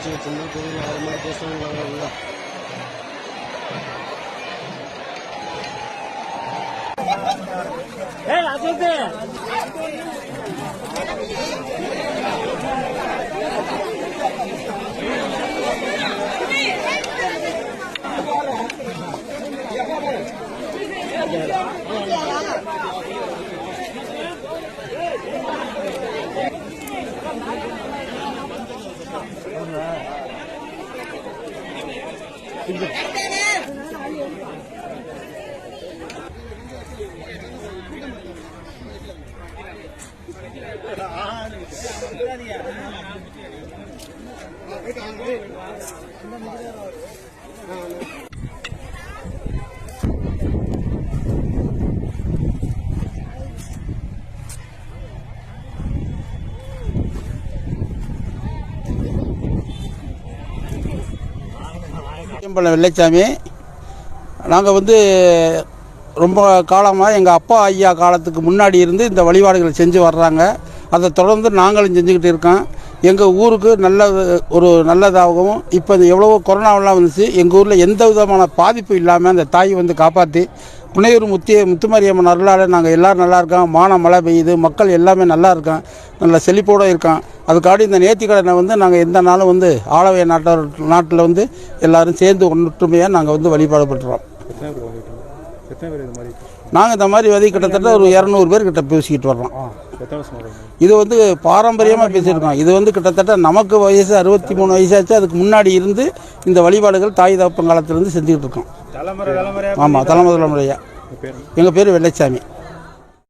வச்சுக்கிட்டு இருந்தால் தெரியல அது மாதிரி பேசுவாங்களா இல்லை. வெள்ளைச்சாமி, நாங்கள் ரொம்ப காலமாக எங்கள் அப்பா ஐயா காலத்துக்கு முன்னாடி இருந்து இந்த வழிபாடுகளை செஞ்சு வர்றாங்க. அதை தொடர்ந்து நாங்களும் செஞ்சுக்கிட்டு இருக்கோம். எங்கள் ஊருக்கு நல்லதாகவும் இப்போ எவ்வளவோ கொரோனாவெல்லாம் வந்துச்சு, எங்கள் ஊரில் எந்த விதமான பாதிப்பு இல்லாமல் அந்த தாய் காப்பாற்றி புனையூர் முத்துமாரியம்மன் அருளால் நாங்கள் எல்லோரும் நல்லா இருக்கோம். மழை பெய்யுது, மக்கள் எல்லாமே நல்லா இருக்கோம், நல்ல செழிப்போடு இருக்கோம். அதுக்காடி இந்த நேர்த்திக்கடனை நாங்கள் எந்த நாளும் ஆளவைய நாட்டில் எல்லோரும் சேர்ந்து ஒற்றுமையாக நாங்கள் வழிபாடு பண்ணுறோம். நாங்கள் இந்த மாதிரி கிட்டத்தட்ட ஒரு 200 பேர்கிட்ட பேசிக்கிட்டு வர்றோம். இது பாரம்பரியமாக பேசியிருக்கோம். இது கிட்டத்தட்ட நமக்கு வயசு 63 வயசாச்சு. அதுக்கு முன்னாடி இருந்து இந்த வழிபாடுகள் தாய் தகப்பன் காலத்திலேருந்து செஞ்சுக்கிட்டு இருக்கோம். ஆமாம், தலைமுறையாக. எங்கள் பேர் வெள்ளைச்சாமி.